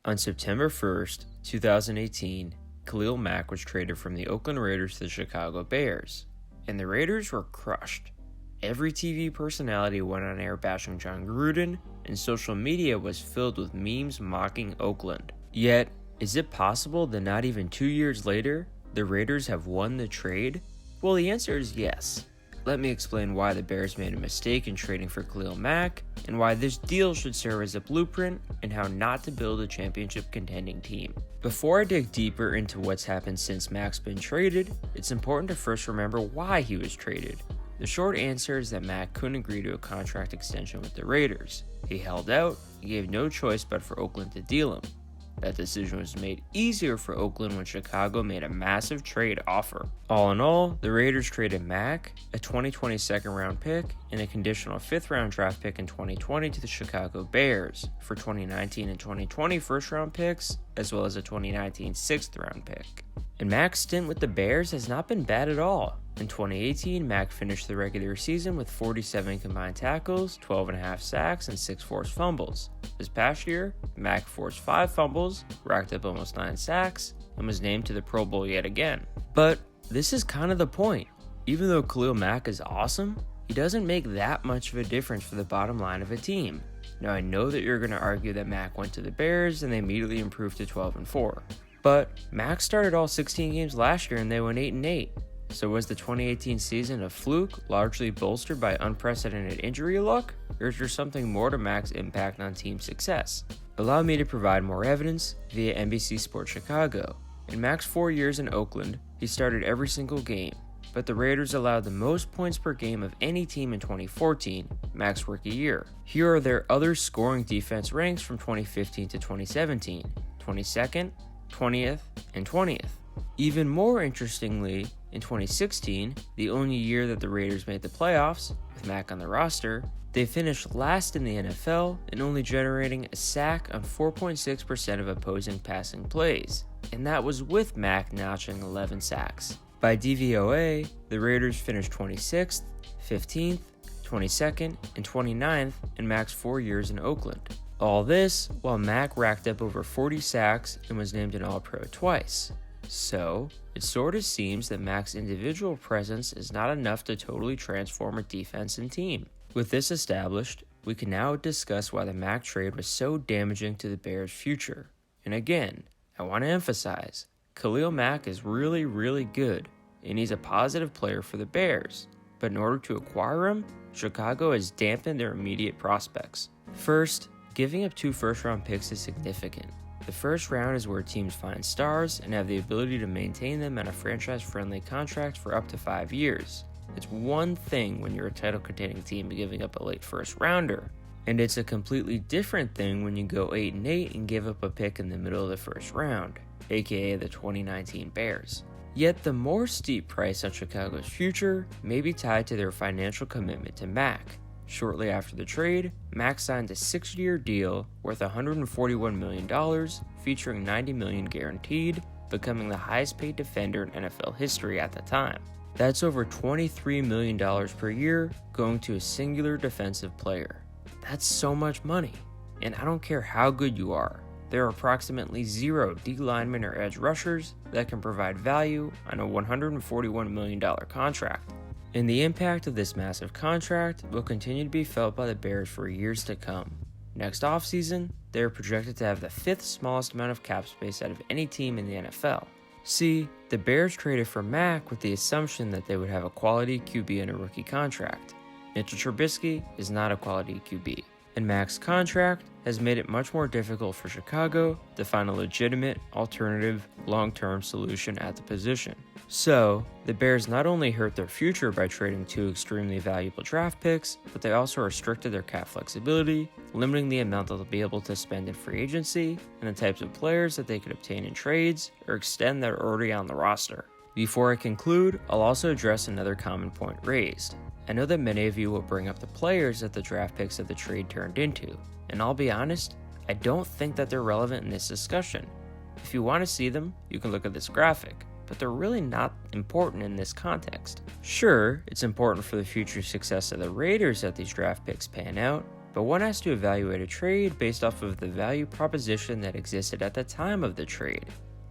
On September 1st, 2018, Khalil Mack was traded from the Oakland Raiders to the Chicago Bears, and the Raiders were crushed. Every TV personality went on air bashing Jon Gruden, and social media was filled with memes mocking Oakland. Yet, is it possible that not even 2 years later, the Raiders have won the trade? Well, the answer is yes. Let me explain why the Bears made a mistake in trading for Khalil Mack, and why this deal should serve as a blueprint, and how not to build a championship contending team. Before I dig deeper into what's happened since Mack's been traded, it's important to first remember why he was traded. The short answer is that Mack couldn't agree to a contract extension with the Raiders. He held out, and gave no choice but for Oakland to deal him. That decision was made easier for Oakland when Chicago made a massive trade offer. All in all, the Raiders traded Mack, a 2020 second-round pick, and a conditional 5th-round draft pick in 2020 to the Chicago Bears for 2019 and 2020 first-round picks, as well as a 2019 6th-round pick. And Mack's stint with the Bears has not been bad at all. In 2018, Mack finished the regular season with 47 combined tackles, 12.5 sacks, and 6 forced fumbles. This past year, Mack forced 5 fumbles, racked up almost 9 sacks, and was named to the Pro Bowl yet again. But this is kind of the point. Even though Khalil Mack is awesome, he doesn't make that much of a difference for the bottom line of a team. Now, I know that you're going to argue that Mack went to the Bears and they immediately improved to 12-4. But Mack started all 16 games last year and they went 8-8. So was the 2018 season a fluke, largely bolstered by unprecedented injury luck? Or is there something more to Mack's impact on team success? Allow me to provide more evidence via NBC Sports Chicago. In Mack's 4 years in Oakland, he started every single game, but the Raiders allowed the most points per game of any team in 2014, Mack's rookie year. Here are their other scoring defense ranks from 2015 to 2017, 22nd, 20th, and 20th. Even more interestingly, in 2016, the only year that the Raiders made the playoffs, with Mack on the roster, they finished last in the NFL and only generating a sack on 4.6% of opposing passing plays, and that was with Mack notching 11 sacks. By DVOA, the Raiders finished 26th, 15th, 22nd, and 29th in Mack's 4 years in Oakland. All this while Mack racked up over 40 sacks and was named an All-Pro twice. So, it sort of seems that Mack's individual presence is not enough to totally transform a defense and team. With this established, we can now discuss why the Mack trade was so damaging to the Bears' future. And again, I want to emphasize, Khalil Mack is really good, and he's a positive player for the Bears. But in order to acquire him, Chicago has dampened their immediate prospects. First, giving up 2 first-round picks is significant. The first round is where teams find stars and have the ability to maintain them on a franchise-friendly contract for up to 5 years. It's one thing when you're a title-contending team giving up a late first-rounder, and it's a completely different thing when you go 8-8 and give up a pick in the middle of the first round, aka the 2019 Bears. Yet the more steep price on Chicago's future may be tied to their financial commitment to Mack. Shortly after the trade, Mack signed a 6-year deal worth $141 million, featuring $90 million guaranteed, becoming the highest paid defender in NFL history at the time. That's over $23 million per year going to a singular defensive player. That's so much money. And I don't care how good you are, there are approximately 0 D linemen or edge rushers that can provide value on a $141 million contract. And the impact of this massive contract will continue to be felt by the Bears for years to come. Next offseason, they are projected to have the 5th smallest amount of cap space out of any team in the NFL. See, the Bears traded for Mack with the assumption that they would have a quality QB in a rookie contract. Mitchell Trubisky is not a quality QB, and Mack's contract has made it much more difficult for Chicago to find a legitimate, alternative, long-term solution at the position. So, the Bears not only hurt their future by trading 2 extremely valuable draft picks, but they also restricted their cap flexibility, limiting the amount they'll be able to spend in free agency and the types of players that they could obtain in trades or extend that are already on the roster. Before I conclude, I'll also address another common point raised. I know that many of you will bring up the players that the draft picks of the trade turned into, and I'll be honest, I don't think that they're relevant in this discussion. If you want to see them, you can look at this graphic, but they're really not important in this context. Sure, it's important for the future success of the Raiders that these draft picks pan out, but one has to evaluate a trade based off of the value proposition that existed at the time of the trade.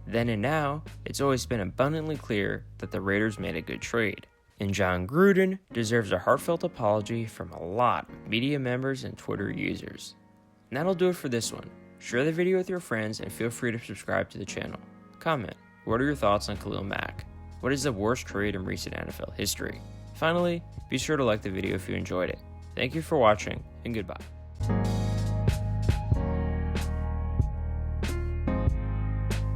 Then and now, it's always been abundantly clear that the Raiders made a good trade. And Jon Gruden deserves a heartfelt apology from a lot of media members and Twitter users. And that'll do it for this one. Share the video with your friends and feel free to subscribe to the channel. Comment, what are your thoughts on Khalil Mack? What is the worst trade in recent NFL history? Finally, be sure to like the video if you enjoyed it. Thank you for watching, and goodbye.